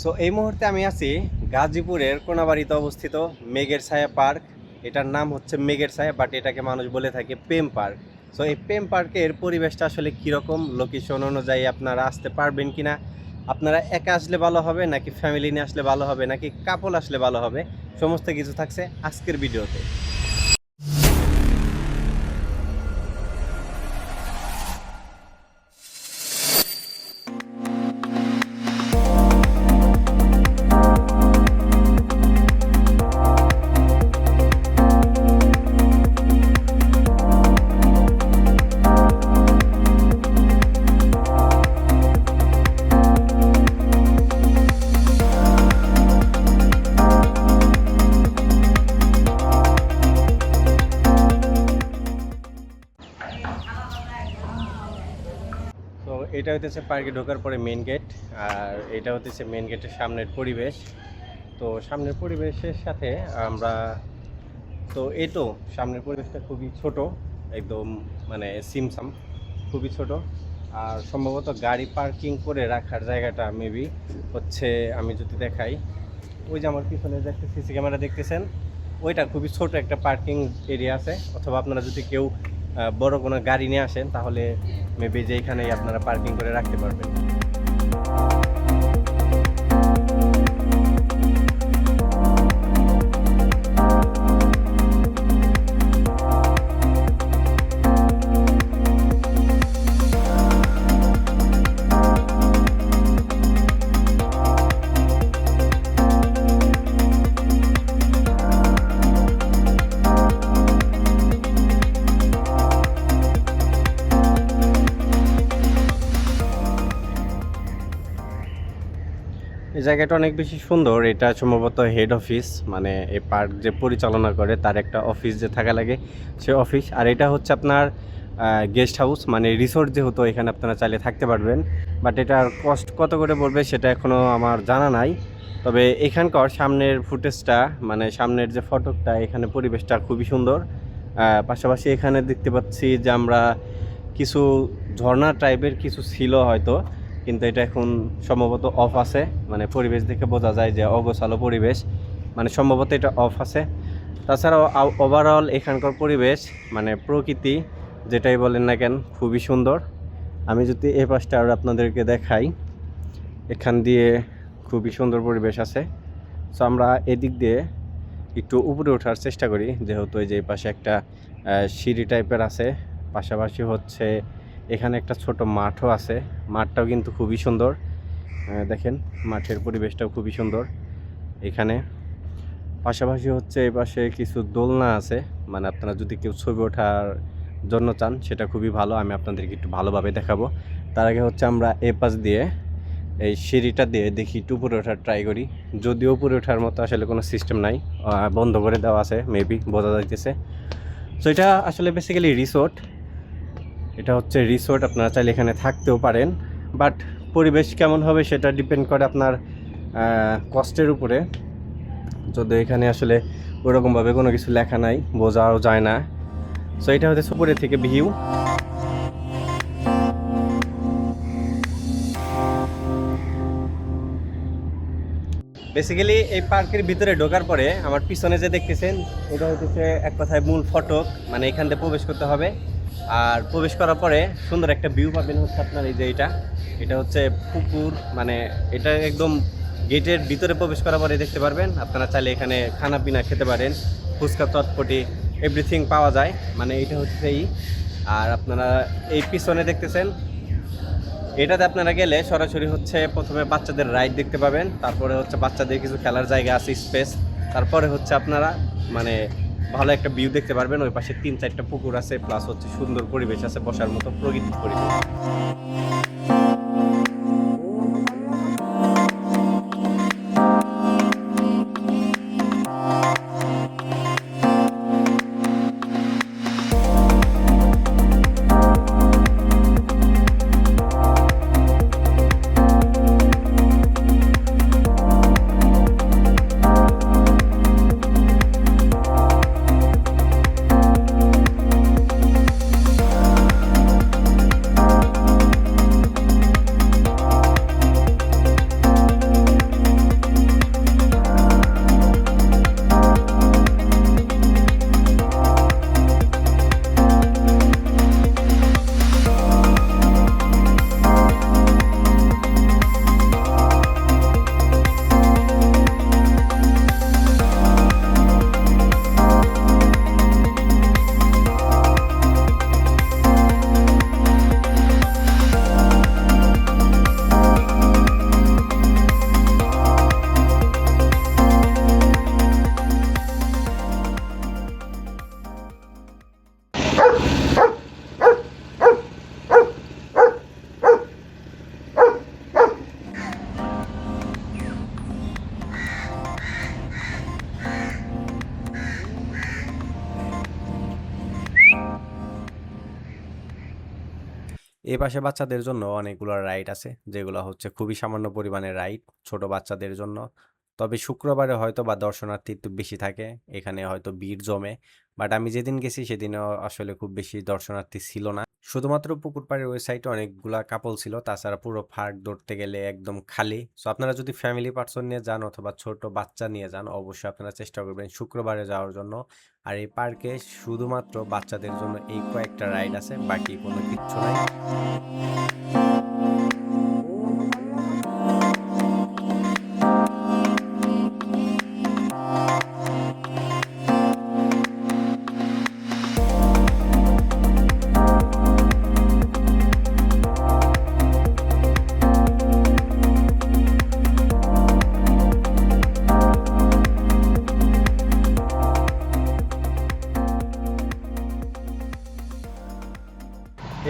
So এই মুহূর্তে আমি আছি গাজীপুরের কোনাবাড়িতে অবস্থিত মেঘের ছায়া পার্ক। এটার নাম হচ্ছে মেঘের ছায়া, বাট এটাকে মানুষ বলে থাকে প্রেম পার্ক। সো এই প্রেম পার্কের পরিবেশটা আসলে কীরকম, লোকেশন অনুযায়ী আপনারা আসতে পারবেন কি না, আপনারা একা আসলে ভালো হবে নাকি ফ্যামিলি নিয়ে আসলে ভালো হবে নাকি কাপল আসলে ভালো হবে, সমস্ত কিছু থাকছে আজকের ভিডিওতে। তো এটা হতেছে পার্কে ঢোকার পরে মেন গেট, আর এটা হতেছে মেন গেটের সামনের পরিবেশ। তো সামনের পরিবেশের সাথে আমরা এই তো সামনের পরিবেশটা খুবই ছোট, একদম মানে সিমসাম, খুবই ছোট। আর সম্ভবত গাড়ি পার্কিং করে রাখার জায়গাটা মেবি হচ্ছে, আমি যদি দেখাই, ওই যে আমার পিছনে যে একটা সিসি ক্যামেরা দেখতেছেন, ওইটা খুবই ছোট একটা পার্কিং এরিয়া আছে। অথবা আপনারা যদি কেউ বড় কোনো গাড়ি নিয়ে আসেন তাহলে মেবি যে এখানেই আপনারা পার্কিং করে রাখতে পারবেন। এই জায়গাটা অনেক বেশি সুন্দর। এটা সম্ভবত হেড অফিস, মানে এই পার্ক যে পরিচালনা করে তার একটা অফিস যে থাকা লাগে সে অফিস। আর এটা হচ্ছে আপনার গেস্ট হাউস, মানে রিসোর্ট যেহেতু, এখানে আপনারা চাইলে থাকতে পারবেন। বাট এটার কস্ট কত করে পড়বে সেটা এখনও আমার জানা নাই। তবে এখানকার সামনের ফুটেজটা, মানে সামনের যে ফটোটা, এখানে পরিবেশটা খুবই সুন্দর। পাশাপাশি এখানে দেখতে পাচ্ছি যে আমরা কিছু ঝর্ণা টাইপের কিছু ছিল হয়তো, কিন্তু এটা এখন সম্ভবত অফ আছে। মানে পরিবেশ দেখে বোঝা যায় যে অগোছালো পরিবেশ, মানে সম্ভবত এটা অফ আছে। তাছাড়াও ওভারঅল এখানকার পরিবেশ, মানে প্রকৃতি যেটাই বলেন না কেন, খুবই সুন্দর। আমি যদি এই পাশটা আর আপনাদেরকে দেখাই, এখান দিয়ে খুবই সুন্দর পরিবেশ আছে। সো আমরা এদিক দিয়ে একটু উপরে ওঠার চেষ্টা করি, যেহেতু এই যে এই পাশে একটা সিঁড়ি টাইপের আছে। পাশাপাশি হচ্ছে এখানে একটা ছোট মাঠও আছে, মাঠটাও কিন্তু খুবই সুন্দর। দেখেন মাঠের পরিবেশটাও খুবই সুন্দর এখানে। পাশাপাশি হচ্ছে এই পাশে কিছু দোলনা আছে, মানে আপনারা যদি কেউ ছবি ওঠার জন্য চান সেটা খুবই ভালো। আমি আপনাদেরকে একটু ভালোভাবে দেখাবো। তার আগে হচ্ছে আমরা এ পাশ দিয়ে এই সিঁড়িটা দিয়ে দেখি একটু উপরে ওঠার ট্রাই করি। যদিও উপরে ওঠার মতো আসলে কোনো সিস্টেম নাই, বন্ধ করে দেওয়া আছে, মেবি বোঝা যাইতেছে। সো এটা আসলে বেসিক্যালি রিসোর্ট। এটা হচ্ছে রিসোর্ট, আপনারা চাইলে এখানে থাকতেও পারেন। বাট পরিবেশ কেমন হবে সেটা ডিপেন্ড করে আপনার কষ্টের উপরে। যদি এখানে আসলে ওরকমভাবে কোনো কিছু লেখা নাই, বোঝাও যায় না। সো এটা হচ্ছে উপরে থেকে ভিউ। বেসিক্যালি এই পার্কের ভিতরে ঢোকার পরে আমার পিছনে যে দেখতেছেন, এটা হচ্ছে এক কথায় মূল ফটক, মানে এখান থেকে প্রবেশ করতে হবে। আর প্রবেশ করার পরে সুন্দর একটা ভিউ পাবেন হচ্ছে আপনার এই যে এটা হচ্ছে পুকুর, মানে এটা একদম গেটের ভিতরে প্রবেশ করার পরে দেখতে পারবেন। আপনারা চাইলে এখানে খানা পিনা খেতে পারেন, ফুচকা চটপটি এভরিথিং পাওয়া যায়, মানে এটা হচ্ছে এই। আর আপনারা এই পিছনে দেখতেছেন, এটাতে আপনারা গেলে সরাসরি হচ্ছে প্রথমে বাচ্চাদের রাইড দেখতে পাবেন, তারপরে হচ্ছে বাচ্চাদের কিছু খেলার জায়গা আছে, স্পেস। তারপরে হচ্ছে আপনারা মানে ভালো একটা ভিউ দেখতে পারবেন। ওই পাশে 3-4টা পুকুর আছে, প্লাস হচ্ছে সুন্দর পরিবেশ আছে বসার মতো, প্রকৃতির পরিবেশ। এই পাশে বাচ্চাদের জন্য অনেকগুলো রাইড আছে, যেগুলো হচ্ছে খুবই সামান্য পরিমাণে রাইড ছোট বাচ্চাদের জন্য। তবে শুক্রবারে হয়তো বা দর্শনার্থী একটু বেশি থাকে, এখানে হয়তো ভিড় জমে। বাট আমি যেদিন গেছি সেদিনও আসলে খুব বেশি দর্শনার্থী ছিল না। শুধুমাত্র পুকুর পাড়ের ওই সাইডে অনেকগুলা কাপল ছিল, তাছাড়া পুরো পার্ক ধরতে গেলে একদম খালি। সো আপনারা যদি ফ্যামিলি পার্সন নিয়ে যান অথবা ছোট বাচ্চা নিয়ে যান, অবশ্যই আপনারা চেষ্টা করবেন শুক্রবারে যাওয়ার জন্য। আর এই পার্কে শুধুমাত্র বাচ্চাদের জন্য এই কয়েকটা রাইড আছে, বাকি কোনো কিচ্ছু নাই।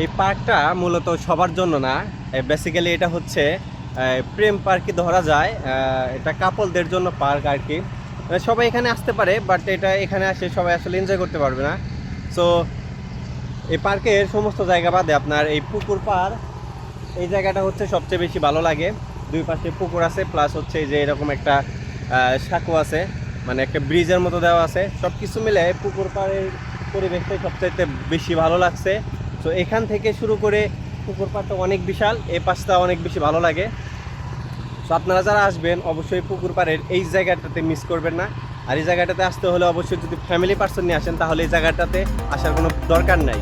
এই পার্কটা মূলত সবার জন্য না, বেসিক্যালি এটা হচ্ছে প্রেম পার্কই ধরা যায়। এটা কাপলদের জন্য পার্ক আর কি। সবাই এখানে আসতে পারে, বাট এটা এখানে আসে সবাই আসলে এনজয় করতে পারবে না। সো এই পার্কের সমস্ত জায়গা বাদে আপনার এই পুকুর পাড়, এই জায়গাটা হচ্ছে সবচেয়ে বেশি ভালো লাগে। দুই পাশে পুকুর আছে, প্লাস হচ্ছে যে এরকম একটা সাঁকো আছে, মানে একটা ব্রিজের মতো দেওয়া আছে। সব কিছু মিলে পুকুর পাড়ের পরিবেশটাই সবচাইতে বেশি ভালো লাগছে। তো এখান থেকে শুরু করে পুকুর পাড়টা অনেক বিশাল, এই পাশটা অনেক বেশি ভালো লাগে। তো আপনারা যারা আসবেন অবশ্যই পুকুর পাড়ের এই জায়গাটাতে মিস করবেন না। আর এই জায়গাটাতে আসতে হলে অবশ্যই যদি ফ্যামিলি পার্সন নিয়ে আসেন তাহলে এই জায়গাটাতে আসার কোনো দরকার নাই।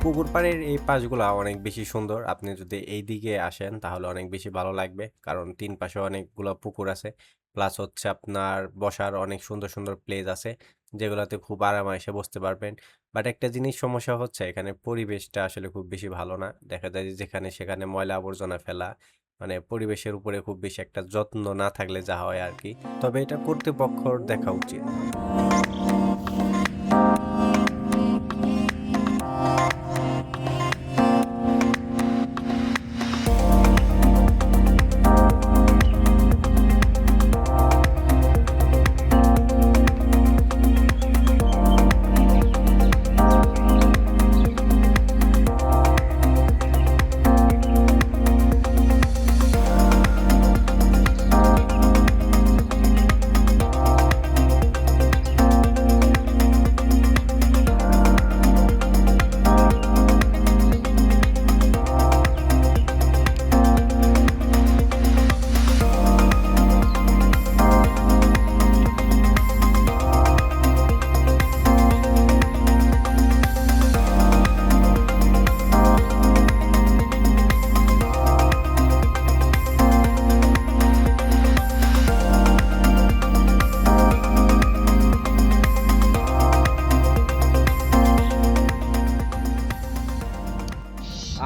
পুকুর পাড়ের এই পাশগুলা অনেক বেশি সুন্দর। আপনি যদি এই দিকে আসেন তাহলে অনেক বেশি ভালো লাগবে, কারণ তিন পাশে অনেকগুলো পুকুর আছে। প্লাস হচ্ছে আপনার বসার অনেক সুন্দর সুন্দর প্লেস আছে, যেগুলোতে খুব আরামায়েসে বসতে পারবেন। বাট একটা জিনিস সমস্যা হচ্ছে, এখানে পরিবেশটা আসলে খুব বেশি ভালো না। দেখা যায় যে যেখানে সেখানে ময়লা আবর্জনা ফেলা, মানে পরিবেশের উপরে খুব বেশি একটা যত্ন না থাকলে যা হয় আর কি। তবে এটা কর্তৃপক্ষর দেখা উচিত।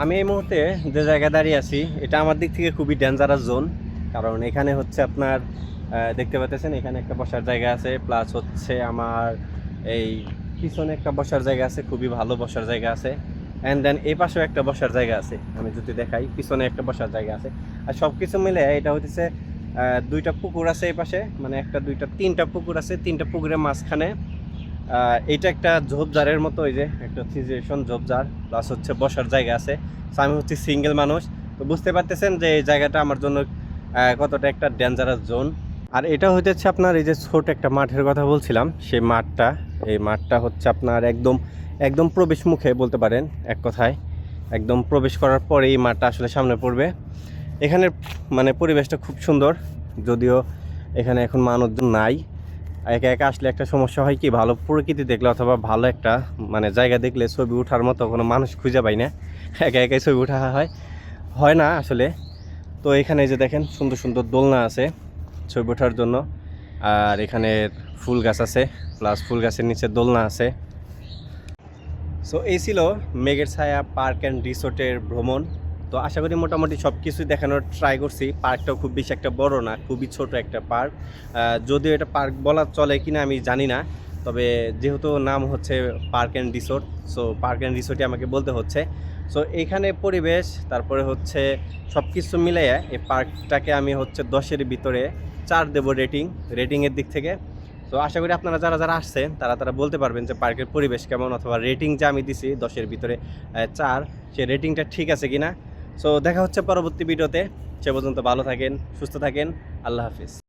আমি এই মুহূর্তে যে জায়গায় দাঁড়িয়ে আছি এটা আমার দিক থেকে খুবই ডেঞ্জারাস জোন, কারণ এখানে হচ্ছে আপনার দেখতে পাচ্ছেন এখানে একটা বসার জায়গা আছে, প্লাস হচ্ছে আমার এই পিছনে একটা বসার জায়গা আছে, খুবই ভালো বসার জায়গা আছে। অ্যান্ড দেন এই পাশেও একটা বসার জায়গা আছে, আমি যদি দেখাই পিছনে একটা বসার জায়গা আছে। আর সব কিছু মিলে এটা হচ্ছে দুইটা পুকুর আছে এই পাশে, মানে একটা দুইটা তিনটা পুকুর আছে, তিনটা পুকুরের মাঝখানে এইটা একটা ঝোপঝাড়ের মতো, ওই যে একটা সিচুয়েশন ঝোপঝাড়, প্লাস হচ্ছে বসার জায়গা আছে। সো আমি হচ্ছে সিঙ্গেল মানুষ, তো বুঝতে পারতেছেন যে এই জায়গাটা আমার জন্য কতটা একটা ডেঞ্জারাস জোন। আর এটা হচ্ছে আপনার এই যে ছোট একটা মাঠের কথা বলছিলাম, সেই মাঠটা, এই মাঠটা হচ্ছে আপনার একদম একদম প্রবেশ মুখে বলতে পারেন, এক কথায় একদম প্রবেশ করার পরে এই মাঠটা আসলে সামনে পড়বে। এখানের মানে পরিবেশটা খুব সুন্দর, যদিও এখানে এখন মানুষজন নাই। একা একা আসলে একটা সমস্যা হয় কি, ভালো প্রকৃতি দেখলে অথবা ভালো একটা মানে জায়গা দেখলে ছবি ওঠার মতো কোনো মানুষ খুঁজে পাই না, একা একাই ছবি ওঠা হয় না আসলে। তো এখানে এই যে দেখেন সুন্দর সুন্দর দোলনা আছে ছবি ওঠার জন্য, আর এখানে ফুল গাছ আছে, প্লাস ফুল গাছের নিচে দোলনা আছে। সো এই ছিল মেঘের ছায়া পার্ক অ্যান্ড রিসোর্টের ভ্রমণ। তো আশা করি মোটামুটি সব কিছুই দেখানোর ট্রাই করছি। পার্কটাও খুব বেশি একটা বড় না, খুবই ছোট একটা পার্ক। যদিও এটা পার্ক বলা চলে কিনা আমি জানি না, তবে যেহেতু নাম হচ্ছে park and resort, so park and রিসোর্টই আমাকে বলতে হচ্ছে। সো এইখানে পরিবেশ, তারপরে হচ্ছে সব কিছু মিলিয়ে এই পার্কটাকে আমি হচ্ছে 10-এর ভিতরে 4 দেবো রেটিংয়ের দিক থেকে। তো আশা করি আপনারা যারা যারা আসছেন তারা বলতে পারবেন যে পার্কের পরিবেশ কেমন, অথবা রেটিং যে আমি দিছি 10-এর ভিতরে 4, সেই রেটিংটা ঠিক আছে কিনা। সো দেখা হচ্ছে পরবর্তী ভিডিওতে। সে পর্যন্ত ভালো থাকেন, সুস্থ থাকেন, আল্লাহ হাফিজ।